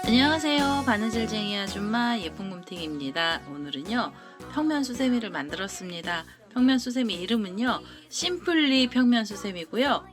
안녕하세요. 바느질쟁이 아줌마 예쁜곰탱이입니다. 오늘은요 평면 수세미를 만들었습니다. 평면 수세미 이름은요 심플리 평면 수세미고요.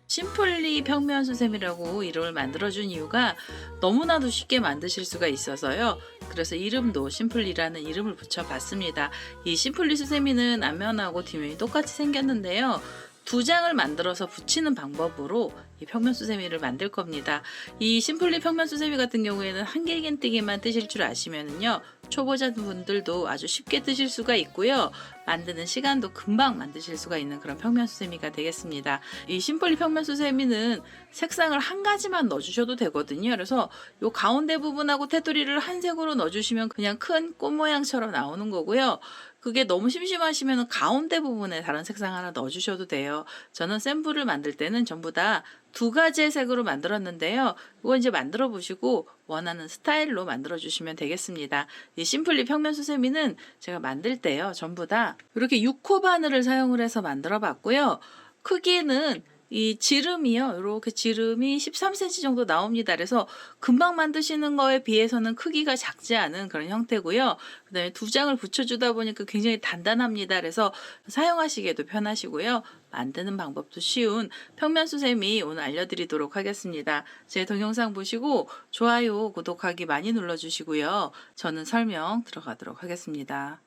심플리 평면 수세미라고 이름을 만들어준 이유가 너무나도 쉽게 만드실 수가 있어서요. 그래서 이름도 심플리라는 이름을 붙여봤습니다. 이 심플리 수세미는 앞면하고 뒷면이 똑같이 생겼는데요. 두 장을 만들어서 붙이는 방법으로 이 평면 수세미를 만들 겁니다. 이 심플리 평면 수세미 같은 경우에는 한길긴뜨기만 뜨실 줄 아시면은요 초보자분들도 아주 쉽게 뜨실 수가 있고요. 만드는 시간도 금방 만드실 수가 있는 그런 평면 수세미가 되겠습니다. 이 심플리 평면 수세미는 색상을 한 가지만 넣어주셔도 되거든요. 그래서 이 가운데 부분하고 테두리를 한 색으로 넣어주시면 그냥 큰 꽃 모양처럼 나오는 거고요. 그게 너무 심심하시면 가운데 부분에 다른 색상 하나 넣어주셔도 돼요. 저는 샘플을 만들 때는 전부 다 두 가지의 색으로 만들었는데요. 이거 이제 만들어 보시고 원하는 스타일로 만들어 주시면 되겠습니다. 이 심플리 평면 수세미는 제가 만들 때요. 전부 다 이렇게 6호 바늘을 사용을 해서 만들어 봤고요. 크기는 이 지름이요. 이렇게 지름이 13cm 정도 나옵니다. 그래서 금방 만드시는 거에 비해서는 크기가 작지 않은 그런 형태고요. 그 다음에 두 장을 붙여주다 보니까 굉장히 단단합니다. 그래서 사용하시기에도 편하시고요. 만드는 방법도 쉬운 평면 수세미 오늘 알려드리도록 하겠습니다. 제 동영상 보시고 좋아요, 구독하기 많이 눌러주시고요. 저는 설명 들어가도록 하겠습니다.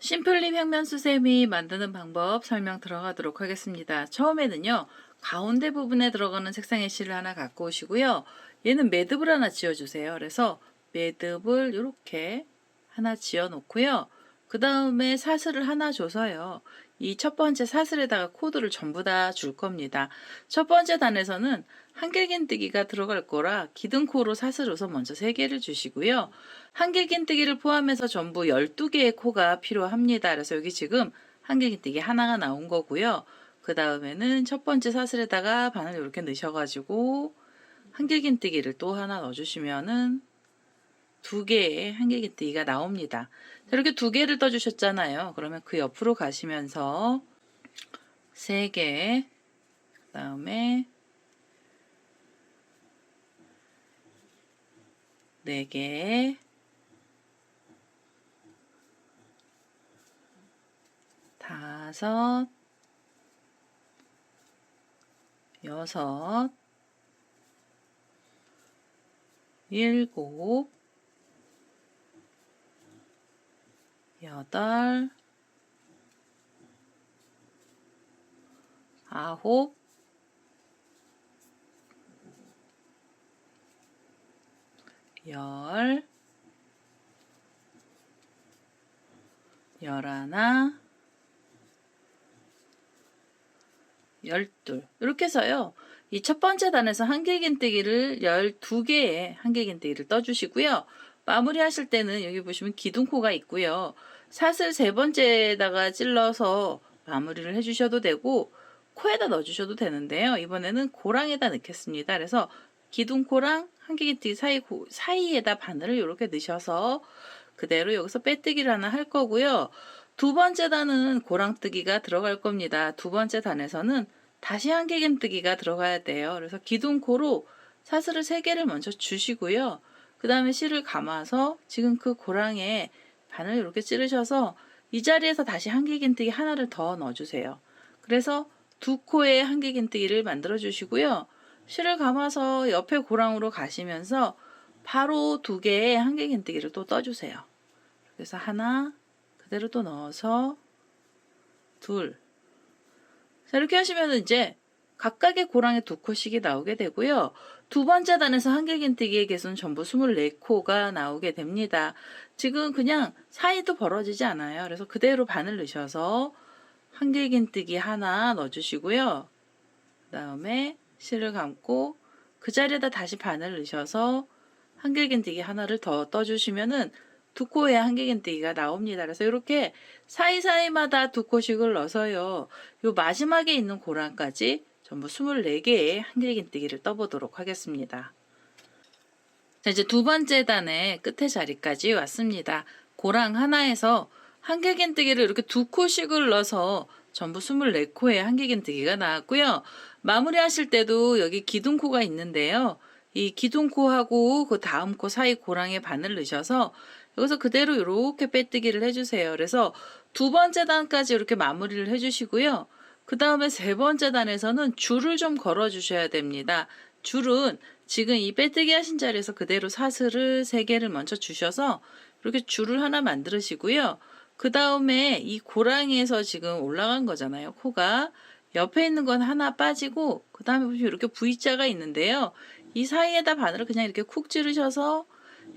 심플리 평면 수세미 만드는 방법 설명 들어가도록 하겠습니다. 처음에는요. 가운데 부분에 들어가는 색상의 실을 하나 갖고 오시고요. 얘는 매듭을 하나 지어주세요. 그래서 매듭을 이렇게 하나 지어 놓고요. 그 다음에 사슬을 하나 줘서요. 이 첫 번째 사슬에다가 코드를 전부 다 줄 겁니다. 첫 번째 단에서는 한길긴뜨기가 들어갈 거라 기둥코로 사슬 우선 먼저 3개를 주시고요. 한길긴뜨기를 포함해서 전부 12개의 코가 필요합니다. 그래서 여기 지금 한길긴뜨기 하나가 나온 거고요. 그 다음에는 첫 번째 사슬에다가 바늘 이렇게 넣으셔가지고 한길긴뜨기를 또 하나 넣어주시면은 2개의 한길긴뜨기가 나옵니다. 이렇게 2개를 떠주셨잖아요. 그러면 그 옆으로 가시면서 3개, 그 다음에 4개, 5, 6, 7, 8, 9, 10, 11, 12 이렇게 해서요. 이 첫 번째 단에서 한길긴뜨기를 12개의 한길긴뜨기를 떠주시고요. 마무리 하실 때는 여기 보시면 기둥코가 있고요. 사슬 3번째에다가 찔러서 마무리를 해주셔도 되고 코에다 넣어주셔도 되는데요. 이번에는 고랑에다 넣겠습니다. 그래서 기둥코랑 한길긴뜨기 사이에다 바늘을 이렇게 넣으셔서 그대로 여기서 빼뜨기를 하나 할 거고요. 두 번째 단은 고랑뜨기가 들어갈 겁니다. 두 번째 단에서는 다시 한길긴뜨기가 들어가야 돼요. 그래서 기둥코로 사슬을 3개를 먼저 주시고요. 그 다음에 실을 감아서 지금 그 고랑에 바늘 이렇게 찌르셔서 이 자리에서 다시 한길긴뜨기 하나를 더 넣어주세요. 그래서 2코의 한길긴뜨기를 만들어 주시고요. 실을 감아서 옆에 고랑으로 가시면서 바로 2개의 한길긴뜨기를 또 떠주세요. 그래서 하나 그대로 또 넣어서 둘. 자, 이렇게 하시면 이제 각각의 고랑에 2코씩이 나오게 되고요. 두 번째 단에서 한길긴뜨기의 개수는 전부 24코가 나오게 됩니다. 지금 그냥 사이도 벌어지지 않아요. 그래서 그대로 바늘 넣으셔서 한길긴뜨기 하나 넣어주시고요. 그 다음에 실을 감고 그 자리에다 다시 바늘 넣으셔서 한길긴뜨기 하나를 더 떠주시면은 2코의 한길긴뜨기가 나옵니다. 그래서 이렇게 사이사이마다 2코씩을 넣어서요. 요 마지막에 있는 고랑까지 전부 24개의 한길긴뜨기를 떠보도록 하겠습니다. 자, 이제 두 번째 단의 끝에 자리까지 왔습니다. 고랑 하나에서 한길긴뜨기를 이렇게 두 코씩을 넣어서 전부 24코의 한길긴뜨기가 나왔고요. 마무리하실 때도 여기 기둥코가 있는데요. 이 기둥코하고 그 다음 코 사이 고랑에 바늘 넣으셔서 여기서 그대로 이렇게 빼뜨기를 해주세요. 그래서 두 번째 단까지 이렇게 마무리를 해주시고요. 그 다음에 세 번째 단에서는 줄을 좀 걸어 주셔야 됩니다. 줄은 지금 이 빼뜨기 하신 자리에서 그대로 사슬을 3개를 먼저 주셔서 이렇게 줄을 하나 만들으시고요. 그 다음에 이 고랑이에서 지금 올라간 거잖아요. 코가. 옆에 있는 건 하나 빠지고 그 다음에 보시면 이렇게 V자가 있는데요. 이 사이에다 바늘을 그냥 이렇게 쿡 찌르셔서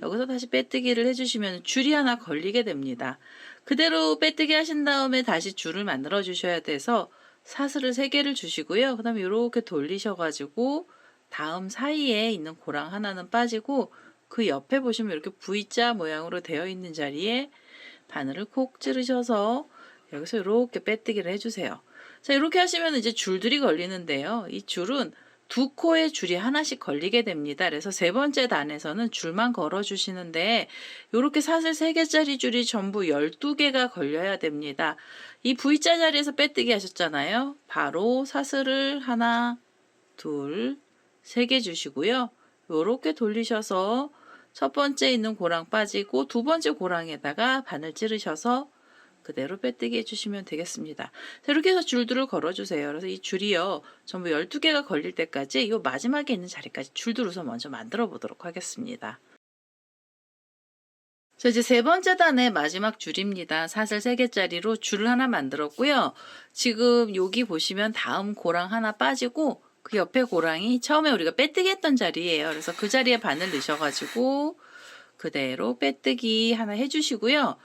여기서 다시 빼뜨기를 해주시면 줄이 하나 걸리게 됩니다. 그대로 빼뜨기 하신 다음에 다시 줄을 만들어 주셔야 돼서 사슬을 3개를 주시고요. 그 다음에 이렇게 돌리셔가지고 다음 사이에 있는 고랑 하나는 빠지고 그 옆에 보시면 이렇게 V자 모양으로 되어 있는 자리에 바늘을 콕 찌르셔서 여기서 이렇게 빼뜨기를 해주세요. 자, 이렇게 하시면 이제 줄들이 걸리는데요. 이 줄은 두 코에 줄이 하나씩 걸리게 됩니다. 그래서 세 번째 단에서는 줄만 걸어 주시는데 이렇게 사슬 3개짜리 줄이 전부 12개가 걸려야 됩니다. 이 V자 자리에서 빼뜨기 하셨잖아요. 바로 사슬을 하나, 둘, 3개 주시고요. 이렇게 돌리셔서 첫 번째 있는 고랑 빠지고 두 번째 고랑에다가 바늘 찌르셔서 그대로 빼뜨기 해주시면 되겠습니다. 자, 이렇게 해서 줄들을 걸어주세요. 그래서 이 줄이요, 전부 12개가 걸릴 때까지 이 마지막에 있는 자리까지 줄들 우선 먼저 만들어 보도록 하겠습니다. 자, 이제 세 번째 단의 마지막 줄입니다. 사슬 3개짜리로 줄을 하나 만들었고요. 지금 여기 보시면 다음 고랑 하나 빠지고 그 옆에 고랑이 처음에 우리가 빼뜨기 했던 자리예요. 그래서 그 자리에 바늘 넣으셔가지고 그대로 빼뜨기 하나 해주시고요.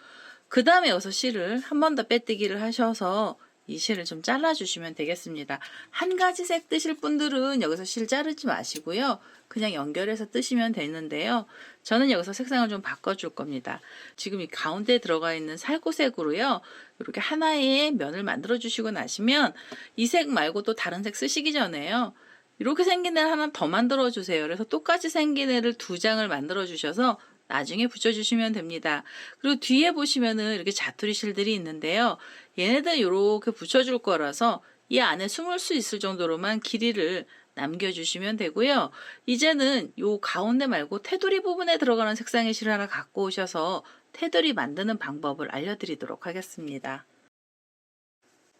그 다음에 여기서 실을 한 번 더 빼뜨기를 하셔서 이 실을 좀 잘라주시면 되겠습니다. 한 가지 색 뜨실 분들은 여기서 실 자르지 마시고요. 그냥 연결해서 뜨시면 되는데요. 저는 여기서 색상을 좀 바꿔줄 겁니다. 지금 이 가운데 들어가 있는 살구색으로요. 이렇게 하나의 면을 만들어 주시고 나시면 이 색 말고 또 다른 색 쓰시기 전에요. 이렇게 생긴 애를 하나 더 만들어 주세요. 그래서 똑같이 생긴 애를 2장을 만들어 주셔서 나중에 붙여주시면 됩니다. 그리고 뒤에 보시면은 이렇게 자투리 실들이 있는데요. 얘네들 이렇게 붙여줄 거라서 이 안에 숨을 수 있을 정도로만 길이를 남겨주시면 되고요. 이제는 요 가운데 말고 테두리 부분에 들어가는 색상의 실을 하나 갖고 오셔서 테두리 만드는 방법을 알려드리도록 하겠습니다.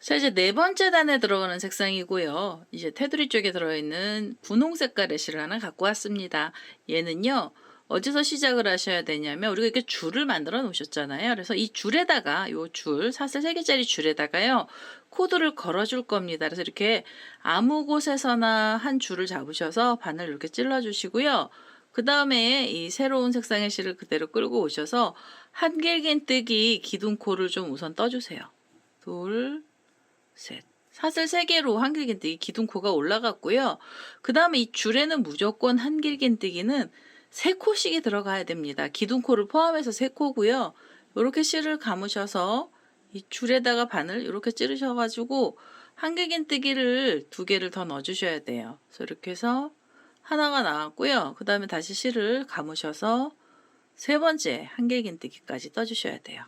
자, 이제 네 번째 단에 들어가는 색상이고요. 이제 테두리 쪽에 들어있는 분홍 색깔의 실을 하나 갖고 왔습니다. 얘는요, 어디서 시작을 하셔야 되냐면 우리가 이렇게 줄을 만들어 놓으셨잖아요. 그래서 이 줄에다가 요 줄, 사슬 3개짜리 줄에다가요. 코드를 걸어 줄 겁니다. 그래서 이렇게 아무 곳에서나 한 줄을 잡으셔서 바늘 이렇게 찔러 주시고요. 그 다음에 이 새로운 색상의 실을 그대로 끌고 오셔서 한길긴뜨기 기둥코를 좀 우선 떠주세요. 둘, 셋. 사슬 3개로 한길긴뜨기 기둥코가 올라갔고요. 그 다음에 이 줄에는 무조건 한길긴뜨기는 3코씩이 들어가야 됩니다. 기둥코를 포함해서 3코고요. 이렇게 실을 감으셔서 이 줄에다가 바늘 이렇게 찌르셔가지고 한길긴뜨기를 2개를 더 넣어주셔야 돼요. 그래서 이렇게 해서 하나가 나왔고요. 그 다음에 다시 실을 감으셔서 세 번째 한길긴뜨기까지 떠주셔야 돼요.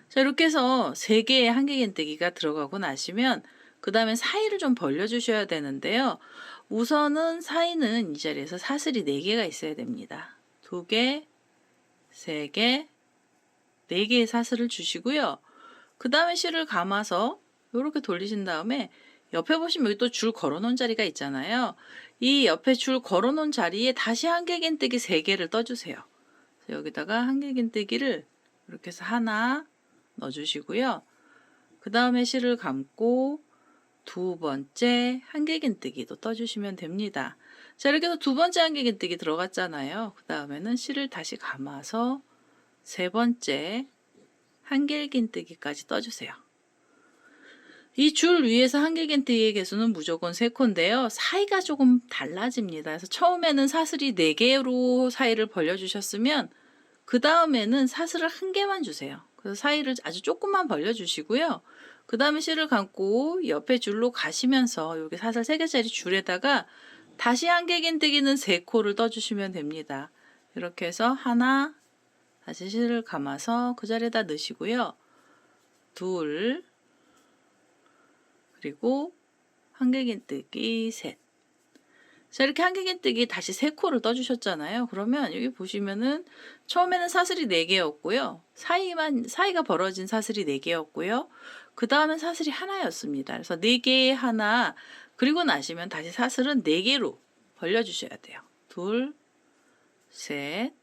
자, 이렇게 해서 3개의 한길긴뜨기가 들어가고 나시면 그 다음에 사이를 좀 벌려주셔야 되는데요. 우선은 사이는 이 자리에서 사슬이 4개가 있어야 됩니다. 2개, 3개, 4개의 사슬을 주시고요. 그 다음에 실을 감아서 이렇게 돌리신 다음에 옆에 보시면 여기 또 줄 걸어놓은 자리가 있잖아요. 이 옆에 줄 걸어놓은 자리에 다시 한길긴뜨기 3개를 떠주세요. 여기다가 한길긴뜨기를 이렇게 해서 하나 넣어주시고요. 그 다음에 실을 감고 두 번째 한길긴뜨기도 떠주시면 됩니다. 자, 이렇게 해서 두 번째 한길긴뜨기 들어갔잖아요. 그 다음에는 실을 다시 감아서 세 번째 한길긴뜨기까지 떠주세요. 이 줄 위에서 한길긴뜨기의 개수는 무조건 3코인데요. 사이가 조금 달라집니다. 그래서 처음에는 사슬이 4개로 사이를 벌려주셨으면 그 다음에는 사슬을 1개만 주세요. 그래서 사이를 아주 조금만 벌려주시고요. 그 다음에 실을 감고 옆에 줄로 가시면서 여기 사슬 3개짜리 줄에다가 다시 한길긴뜨기는 3코를 떠주시면 됩니다. 이렇게 해서 하나, 다시 실을 감아서 그 자리에다 넣으시고요. 둘, 그리고 한길긴뜨기 셋. 자, 이렇게 한길긴뜨기 다시 3코를 떠주셨잖아요. 그러면 여기 보시면은 처음에는 사슬이 4개였고요. 사이가 벌어진 사슬이 4개였고요. 그 다음엔 사슬이 하나였습니다. 그래서 4개에 하나, 그리고 나시면 다시 사슬은 4개로 벌려주셔야 돼요. 둘, 셋,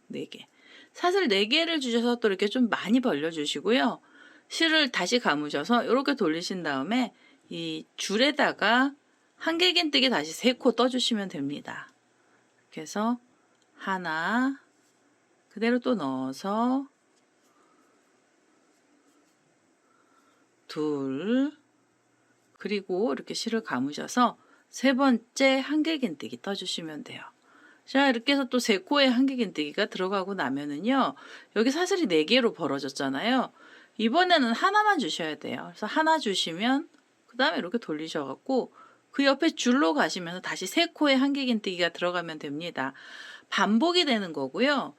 4개. 사슬 4개를 주셔서 또 이렇게 좀 많이 벌려주시고요. 실을 다시 감으셔서 이렇게 돌리신 다음에 이 줄에다가 한길긴뜨기 다시 3코 떠주시면 됩니다. 이렇게 해서 하나, 그대로 또 넣어서 둘, 그리고 이렇게 실을 감으셔서 3번째 한길긴뜨기 떠주시면 돼요. 자, 이렇게 해서 또 3코의 한길긴뜨기가 들어가고 나면은요, 여기 사슬이 4개로 벌어졌잖아요. 이번에는 하나만 주셔야 돼요. 그래서 하나 주시면 그 다음에 이렇게 돌리셔갖고 그 옆에 줄로 가시면서 다시 3코의 한길긴뜨기가 들어가면 됩니다. 반복이 되는 거고요.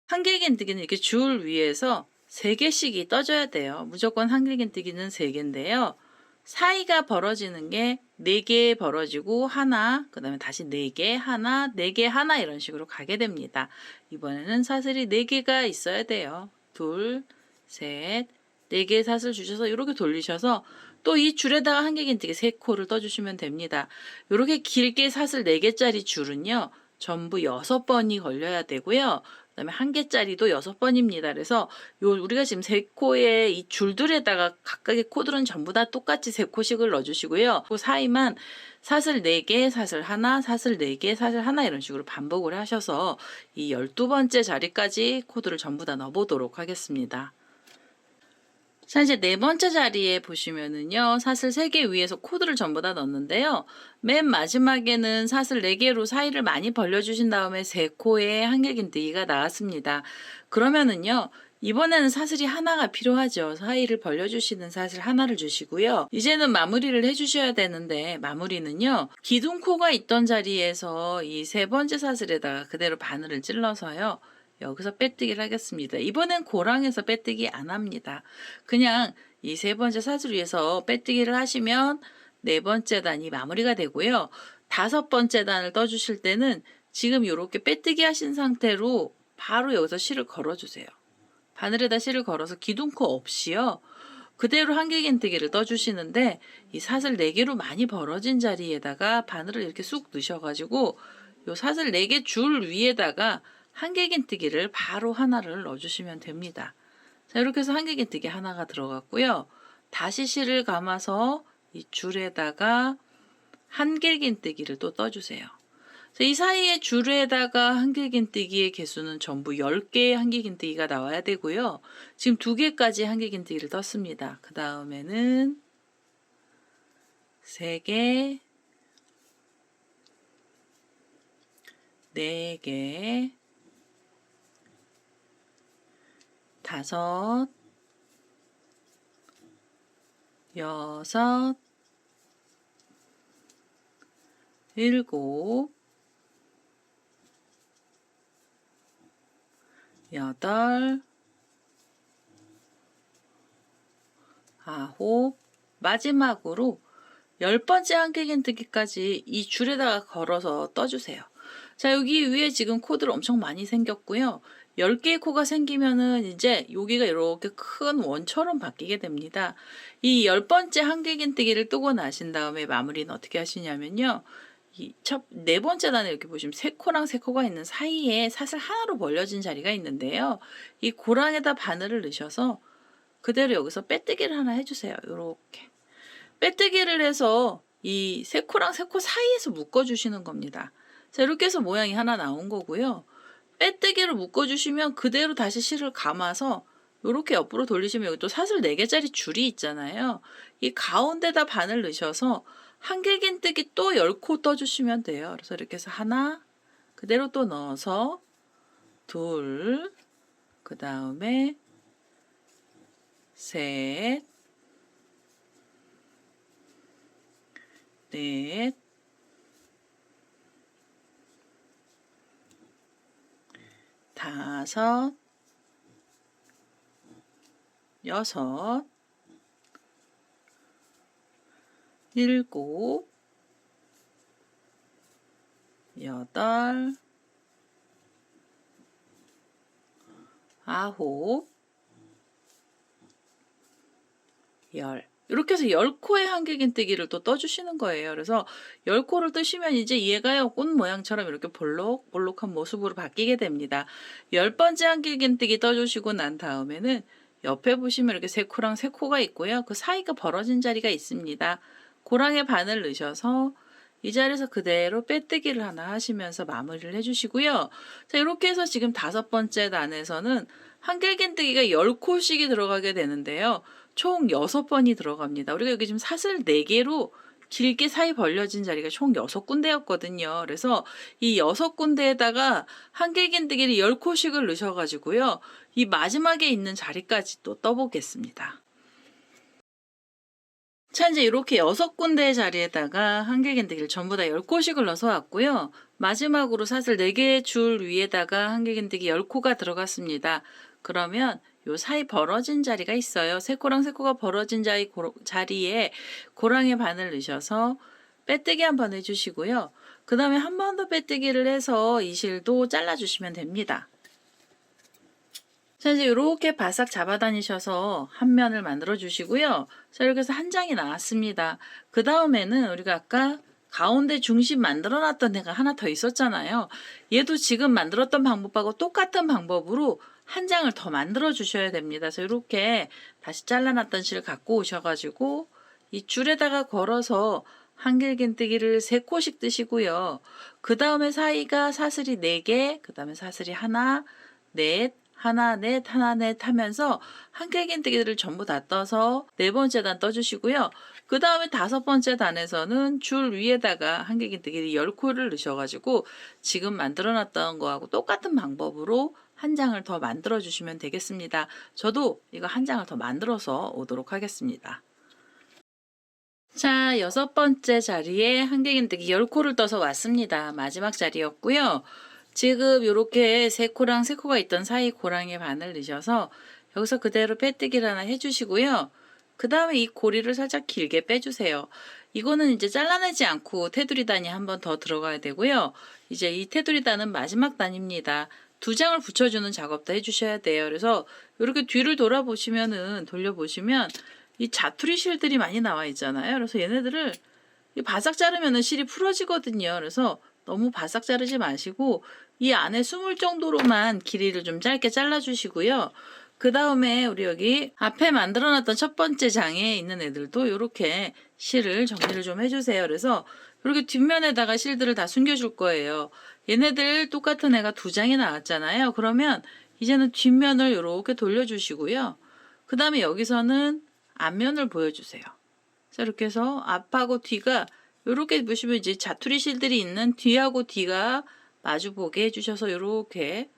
한길긴뜨기는 이렇게 줄 위에서 3개씩이 떠줘야 돼요. 무조건 한길긴뜨기는 3개인데요. 사이가 벌어지는 게 4개 벌어지고 하나, 그 다음에 다시 4개, 하나, 4개, 하나 이런 식으로 가게 됩니다. 이번에는 사슬이 4개가 있어야 돼요. 둘, 셋, 4개의 사슬 주셔서 이렇게 돌리셔서 또 이 줄에다가 한길긴뜨기 3코를 떠주시면 됩니다. 이렇게 길게 사슬 4개짜리 줄은요. 전부 6번이 걸려야 되고요. 그다음에 1개짜리도 6번입니다. 그래서 우리가 지금 3코의 이 줄들에다가 각각의 코들은 전부 다 똑같이 3코씩을 넣어주시고요. 그 사이만 사슬 4개, 사슬 하나, 사슬 4개, 사슬 하나 이런 식으로 반복을 하셔서 이 12번째 자리까지 코드를 전부 다 넣어보도록 하겠습니다. 자, 이제 4번째 자리에 보시면은요, 사슬 3개 위에서 코드를 전부 다 넣었는데요. 맨 마지막에는 사슬 4개로 사이를 많이 벌려주신 다음에 3코의 한길긴뜨기가 나왔습니다. 그러면은요, 이번에는 사슬이 하나가 필요하죠. 사이를 벌려주시는 사슬 하나를 주시고요. 이제는 마무리를 해주셔야 되는데, 마무리는요, 기둥코가 있던 자리에서 이 3번째 사슬에다가 그대로 바늘을 찔러서요, 여기서 빼뜨기를 하겠습니다. 이번엔 고랑에서 빼뜨기 안 합니다. 그냥 이 3번째 사슬 위에서 빼뜨기를 하시면 4번째 단이 마무리가 되고요. 5번째 단을 떠주실 때는 지금 이렇게 빼뜨기 하신 상태로 바로 여기서 실을 걸어주세요. 바늘에다 실을 걸어서 기둥코 없이요. 그대로 한길긴뜨기를 떠주시는데 이 사슬 4개로 많이 벌어진 자리에다가 바늘을 이렇게 쑥 넣으셔가지고 요 사슬 4개 줄 위에다가 한길긴뜨기를 바로 하나를 넣어주시면 됩니다. 자, 이렇게 해서 한길긴뜨기 하나가 들어갔고요. 다시 실을 감아서 이 줄에다가 한길긴뜨기를 또 떠주세요. 자, 이 사이에 줄에다가 한길긴뜨기의 개수는 전부 10개의 한길긴뜨기가 나와야 되고요. 지금 2개까지 한길긴뜨기를 떴습니다. 그 다음에는 3개, 4개, 5, 6, 7, 8, 9, 마지막으로 10번째 한길긴뜨기까지 이 줄에다가 걸어서 떠주세요. 자, 여기 위에 지금 코드를 엄청 많이 생겼고요. 10개의 코가 생기면은 이제 여기가 이렇게 큰 원처럼 바뀌게 됩니다. 이 10번째 한길긴뜨기를 뜨고 나신 다음에 마무리는 어떻게 하시냐면요. 이 4번째 단에 이렇게 보시면 3코랑 3코가 있는 사이에 사슬 하나로 벌려진 자리가 있는데요. 이 고랑에다 바늘을 넣으셔서 그대로 여기서 빼뜨기를 하나 해주세요. 이렇게. 빼뜨기를 해서 이 3코랑 3코 사이에서 묶어주시는 겁니다. 자, 이렇게 해서 모양이 하나 나온 거고요. 빼뜨기를 묶어주시면 그대로 다시 실을 감아서 이렇게 옆으로 돌리시면 여기 또 사슬 4개짜리 줄이 있잖아요. 이 가운데다 바늘 넣으셔서 한길긴뜨기 또 10코 떠주시면 돼요. 그래서 이렇게 해서 하나, 그대로 또 넣어서 둘, 그 다음에 셋, 넷, 5, 6, 7, 8, 9, 10. 이렇게 해서 10코의 한길긴뜨기를 또 떠주시는 거예요. 그래서 10코를 뜨시면 이제 얘가요, 꽃 모양처럼 이렇게 볼록볼록한 모습으로 바뀌게 됩니다. 10번째 한길긴뜨기 떠주시고 난 다음에는 옆에 보시면 이렇게 3코랑 3코가 있고요. 그 사이가 벌어진 자리가 있습니다. 고랑에 바늘 넣으셔서 이 자리에서 그대로 빼뜨기를 하나 하시면서 마무리를 해주시고요. 자, 이렇게 해서 지금 5번째 단에서는 한길긴뜨기가 10코씩이 들어가게 되는데요. 총 6번이 들어갑니다. 우리가 여기 지금 사슬 4개로 길게 사이 벌려진 자리가 총 6군데였거든요. 그래서 이 6군데에다가 한길긴뜨기를 10코씩을 넣으셔가지고요. 이 마지막에 있는 자리까지 또 떠보겠습니다. 자, 이제 이렇게 6군데의 자리에다가 한길긴뜨기를 전부 다 10코씩을 넣어서 왔고요. 마지막으로 사슬 4개의 줄 위에다가 한길긴뜨기 10코가 들어갔습니다. 그러면 요 사이 벌어진 자리가 있어요. 3코랑 3코가 벌어진 자리에 고랑에 바늘 넣으셔서 빼뜨기 한번 해주시고요. 그 다음에 한 번 더 빼뜨기를 해서 이 실도 잘라주시면 됩니다. 자, 이제 이렇게 바싹 잡아 다니셔서 한 면을 만들어 주시고요. 자, 이렇게 해서 한 장이 나왔습니다. 그 다음에는 우리가 아까 가운데 중심 만들어 놨던 애가 하나 더 있었잖아요. 얘도 지금 만들었던 방법하고 똑같은 방법으로 한 장을 더 만들어 주셔야 됩니다. 그래서 이렇게 다시 잘라놨던 실을 갖고 오셔가지고 이 줄에다가 걸어서 한길긴뜨기를 3코씩 뜨시고요. 그 다음에 사이가 사슬이 4개, 그 다음에 사슬이 하나, 넷, 하나, 넷, 하나, 넷 하면서 한길긴뜨기들을 전부 다 떠서 4번째 단 떠주시고요. 그 다음에 5번째 단에서는 줄 위에다가 한길긴뜨기를 10코를 넣으셔가지고 지금 만들어놨던 거하고 똑같은 방법으로 한 장을 더 만들어 주시면 되겠습니다. 저도 이거 한 장을 더 만들어서 오도록 하겠습니다. 자, 6번째 자리에 한길긴뜨기 10코를 떠서 왔습니다. 마지막 자리였고요. 지금 이렇게 3코랑 3코가 있던 사이 고랑에 바늘 넣으셔서 여기서 그대로 빼뜨기를 하나 해주시고요. 그 다음에 이 고리를 살짝 길게 빼주세요. 이거는 이제 잘라내지 않고 테두리 단이 한 번 더 들어가야 되고요. 이제 이 테두리 단은 마지막 단입니다. 2장을 붙여주는 작업도 해주셔야 돼요. 그래서 이렇게 뒤를 돌려보시면 이 자투리 실들이 많이 나와 있잖아요. 그래서 얘네들을 바싹 자르면 실이 풀어지거든요. 그래서 너무 바싹 자르지 마시고 이 안에 숨을 정도로만 길이를 좀 짧게 잘라주시고요. 그 다음에 우리 여기 앞에 만들어놨던 첫 번째 장에 있는 애들도 이렇게 실을 정리를 좀 해주세요. 그래서 이렇게 뒷면에다가 실들을 다 숨겨줄 거예요. 얘네들 똑같은 애가 2장이 나왔잖아요. 그러면 이제는 뒷면을 이렇게 돌려주시고요. 그 다음에 여기서는 앞면을 보여주세요. 자, 이렇게 해서 앞하고 뒤가 이렇게 보시면 이제 자투리 실들이 있는 뒤하고 뒤가 마주보게 해주셔서 이렇게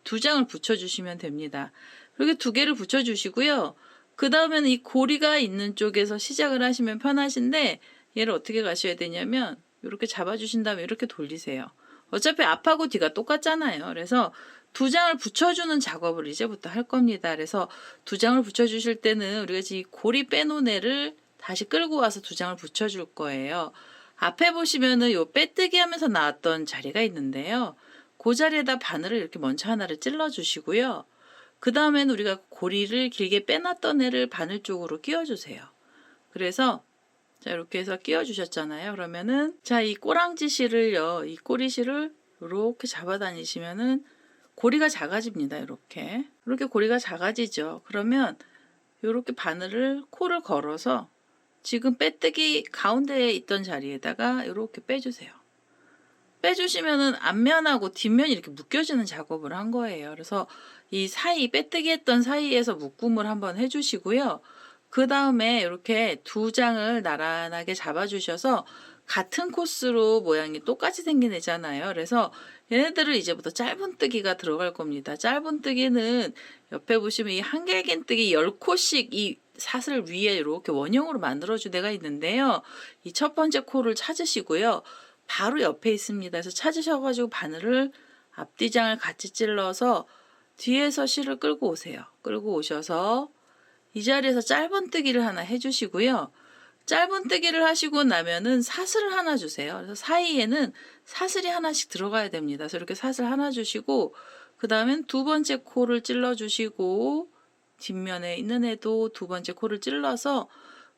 2장을 붙여주시면 됩니다. 이렇게 2개를 붙여주시고요. 그 다음에는 이 고리가 있는 쪽에서 시작을 하시면 편하신데 얘를 어떻게 가셔야 되냐면 이렇게 잡아주신 다음에 이렇게 돌리세요. 어차피 앞하고 뒤가 똑같잖아요. 그래서 2장을 붙여주는 작업을 이제부터 할 겁니다. 그래서 2장을 붙여주실 때는 우리가 지금 고리 빼놓은 애를 다시 끌고 와서 2장을 붙여줄 거예요. 앞에 보시면은 요 빼뜨기 하면서 나왔던 자리가 있는데요. 그 자리에다 바늘을 이렇게 먼저 하나를 찔러 주시고요. 그 다음에는 우리가 고리를 길게 빼놨던 애를 바늘 쪽으로 끼워주세요. 그래서 자, 이렇게 해서 끼워주셨잖아요. 그러면은 자, 이 꼬랑지 실을요, 이 꼬리실을 이렇게 잡아 다니시면은 고리가 작아집니다. 이렇게 고리가 작아지죠. 그러면 이렇게 바늘을 코를 걸어서 지금 빼뜨기 가운데에 있던 자리에다가 이렇게 빼주세요. 빼주시면은 앞면하고 뒷면이 이렇게 묶여지는 작업을 한 거예요. 그래서 이 사이 빼뜨기 했던 사이에서 묶음을 한번 해주시고요. 그 다음에 이렇게 2장을 나란하게 잡아주셔서 같은 코스로 모양이 똑같이 생긴 애잖아요. 그래서 얘네들을 이제부터 짧은 뜨기가 들어갈 겁니다. 짧은 뜨기는 옆에 보시면 이 한길긴뜨기 10코씩 이 사슬 위에 이렇게 원형으로 만들어준 애가 있는데요. 이 첫 번째 코를 찾으시고요. 바로 옆에 있습니다. 그래서 찾으셔가지고 바늘을 앞뒤장을 같이 찔러서 뒤에서 실을 끌고 오세요. 끌고 오셔서 이 자리에서 짧은뜨기를 하나 해주시고요. 짧은뜨기를 하시고 나면은 사슬을 하나 주세요. 그래서 사이에는 사슬이 하나씩 들어가야 됩니다. 그래서 이렇게 사슬 하나 주시고 그 다음엔 두 번째 코를 찔러주시고 뒷면에 있는 애도 두 번째 코를 찔러서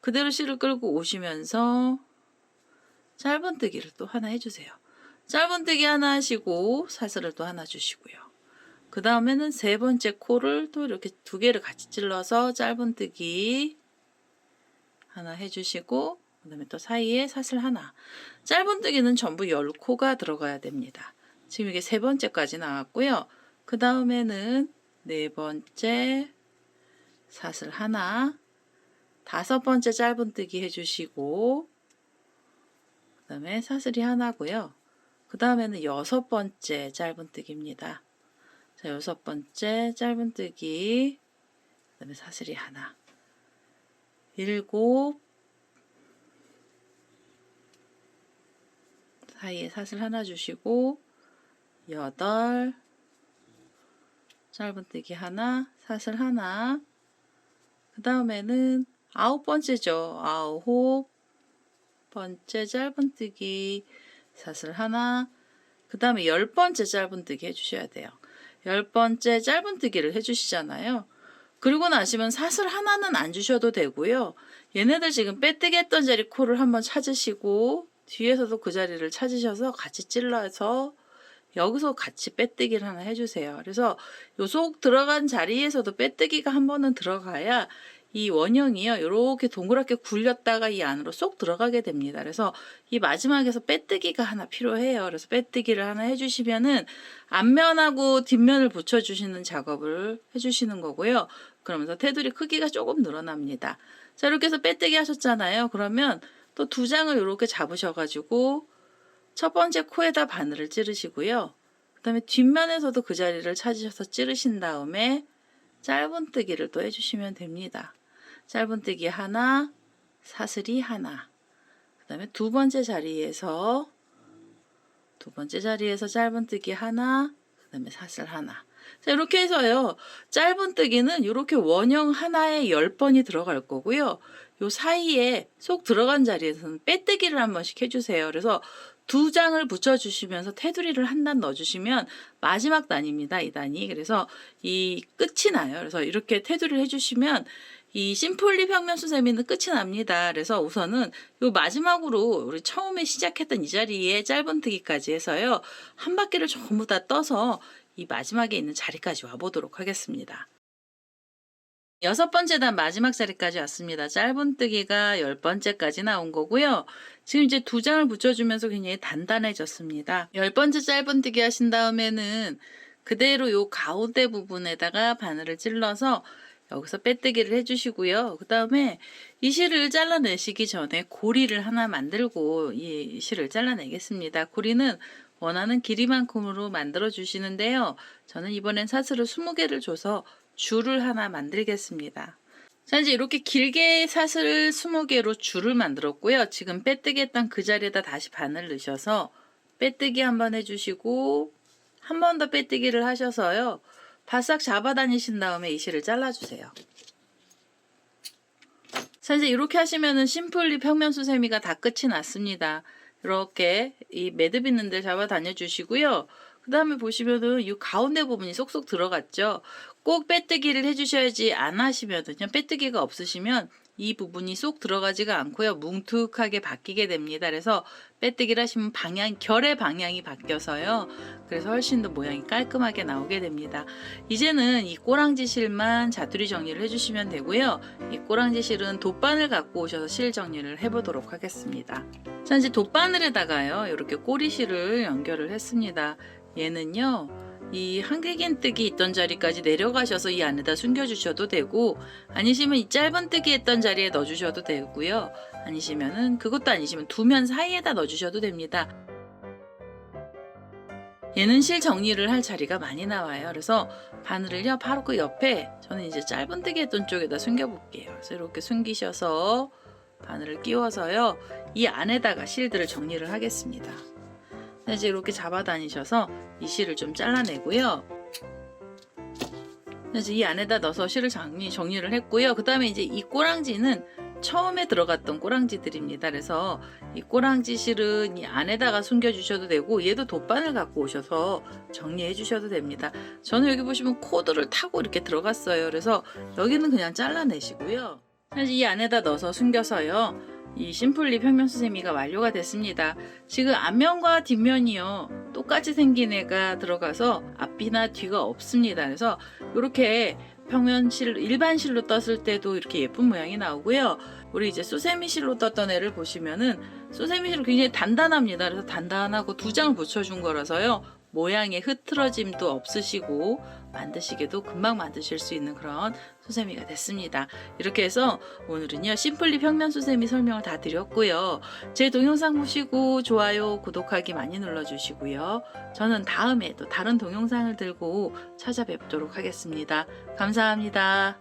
그대로 실을 끌고 오시면서 짧은뜨기를 또 하나 해주세요. 짧은뜨기 하나 하시고 사슬을 또 하나 주시고요. 그 다음에는 세 번째 코를 또 이렇게 두 개를 같이 찔러서 짧은뜨기 하나 해주시고 그 다음에 또 사이에 사슬 하나. 짧은뜨기는 전부 10코가 들어가야 됩니다. 지금 이게 세 번째까지 나왔고요. 그 다음에는 네 번째 사슬 하나, 다섯 번째 짧은뜨기 해주시고 그 다음에 사슬이 하나고요. 그 다음에는 여섯 번째 짧은뜨기입니다. 자, 여섯 번째 짧은뜨기, 그 다음에 사슬이 하나, 일곱, 사이에 사슬 하나 주시고 여덟, 짧은뜨기 하나, 사슬 하나, 그 다음에는 아홉 번째죠. 아홉 번째 짧은뜨기, 사슬 하나, 그 다음에 열 번째 짧은뜨기 해주셔야 돼요. 열 번째 짧은뜨기를 해주시잖아요. 그리고 나시면 사슬 하나는 안 주셔도 되고요. 얘네들 지금 빼뜨기 했던 자리 코를 한번 찾으시고 뒤에서도 그 자리를 찾으셔서 같이 찔러서 여기서 같이 빼뜨기를 하나 해주세요. 그래서 요 속 들어간 자리에서도 빼뜨기가 한 번은 들어가야 이 원형이요. 이렇게 동그랗게 굴렸다가 이 안으로 쏙 들어가게 됩니다. 그래서 이 마지막에서 빼뜨기가 하나 필요해요. 그래서 빼뜨기를 하나 해주시면은 앞면하고 뒷면을 붙여주시는 작업을 해주시는 거고요. 그러면서 테두리 크기가 조금 늘어납니다. 자, 이렇게 해서 빼뜨기 하셨잖아요. 그러면 또 두 장을 이렇게 잡으셔가지고 첫 번째 코에다 바늘을 찌르시고요. 그 다음에 뒷면에서도 그 자리를 찾으셔서 찌르신 다음에 짧은뜨기를 또 해주시면 됩니다. 짧은뜨기 하나, 사슬이 하나, 그 다음에 두 번째 자리에서 짧은뜨기 하나, 그 다음에 사슬 하나. 자, 이렇게 해서요. 짧은뜨기는 이렇게 원형 하나에 10번이 들어갈 거고요. 요 사이에 쏙 들어간 자리에서는 빼뜨기를 한 번씩 해주세요. 그래서 두 장을 붙여주시면서 테두리를 한 단 넣어주시면 마지막 단입니다. 이 단이. 그래서 이 끝이 나요. 그래서 이렇게 테두리를 해주시면 이 심플리 평면 수세미는 끝이 납니다. 그래서 우선은 요 마지막으로 우리 처음에 시작했던 이 자리에 짧은뜨기까지 해서요. 한 바퀴를 전부 다 떠서 이 마지막에 있는 자리까지 와보도록 하겠습니다. 여섯 번째 단 마지막 자리까지 왔습니다. 짧은뜨기가 10번째까지 나온 거고요. 지금 이제 두 장을 붙여주면서 굉장히 단단해졌습니다. 10번째 짧은뜨기 하신 다음에는 그대로 요 가운데 부분에다가 바늘을 찔러서 여기서 빼뜨기를 해주시고요. 그 다음에 이 실을 잘라내시기 전에 고리를 하나 만들고 이 실을 잘라내겠습니다. 고리는 원하는 길이만큼으로 만들어 주시는데요. 저는 이번엔 사슬을 20개를 줘서 줄을 하나 만들겠습니다. 자, 이제 이렇게 길게 사슬 20개로 줄을 만들었고요. 지금 빼뜨기 했던 그 자리에다 다시 바늘 넣으셔서 빼뜨기 한번 해주시고 한 번 더 빼뜨기를 하셔서요. 바싹 잡아 다니신 다음에 이 실을 잘라주세요. 자, 이제 이렇게 하시면은 심플리 평면 수세미가 다 끝이 났습니다. 이렇게 이 매듭 있는 데 잡아 다녀 주시고요. 그 다음에 보시면은 이 가운데 부분이 쏙쏙 들어갔죠. 꼭 빼뜨기를 해주셔야지. 안 하시면은요, 빼뜨기가 없으시면 이 부분이 쏙 들어가지가 않고요, 뭉툭하게 바뀌게 됩니다. 그래서 빼뜨기를 하시면 결의 방향이 바뀌어서요, 그래서 훨씬 더 모양이 깔끔하게 나오게 됩니다. 이제는 이 꼬랑지 실만 자투리 정리를 해주시면 되고요. 이 꼬랑지 실은 돗바늘 갖고 오셔서 실 정리를 해보도록 하겠습니다. 자, 이제 돗바늘에다가요, 이렇게 꼬리실을 연결을 했습니다. 얘는요, 이 한길긴뜨기 있던 자리까지 내려가셔서 이 안에다 숨겨주셔도 되고, 아니시면 이 짧은뜨기 했던 자리에 넣어주셔도 되고요. 아니시면은 그것도 아니시면 두 면 사이에다 넣어주셔도 됩니다. 얘는 실 정리를 할 자리가 많이 나와요. 그래서 바늘을요, 바로 그 옆에 저는 이제 짧은뜨기 했던 쪽에다 숨겨볼게요. 그래서 이렇게 숨기셔서 바늘을 끼워서요, 이 안에다가 실들을 정리를 하겠습니다. 이제 이렇게 잡아다니셔서 이 실을 좀 잘라내고요. 이제 이 안에다 넣어서 실을 정리를 했고요. 그 다음에 이제 이 꼬랑지는 처음에 들어갔던 꼬랑지들입니다. 그래서 이 꼬랑지 실은 이 안에다가 숨겨주셔도 되고, 얘도 돗바늘 갖고 오셔서 정리해 주셔도 됩니다. 저는 여기 보시면 코드를 타고 이렇게 들어갔어요. 그래서 여기는 그냥 잘라내시고요. 사실 이 안에다 넣어서 숨겨서요, 이 심플리 평면 수세미가 완료가 됐습니다. 지금 앞면과 뒷면이요 똑같이 생긴 애가 들어가서 앞이나 뒤가 없습니다. 그래서 이렇게 평면실, 일반 실로 떴을 때도 이렇게 예쁜 모양이 나오고요. 우리 이제 수세미 실로 떴던 애를 보시면은 수세미 실은 굉장히 단단합니다. 그래서 단단하고 두 장을 붙여준 거라서요, 모양의 흐트러짐도 없으시고 만드시기도 금방 만드실 수 있는 그런 수세미가 됐습니다. 이렇게 해서 오늘은요, 심플리 평면 수세미 설명을 다 드렸고요. 제 동영상 보시고 좋아요, 구독하기 많이 눌러주시고요. 저는 다음에 또 다른 동영상을 들고 찾아뵙도록 하겠습니다. 감사합니다.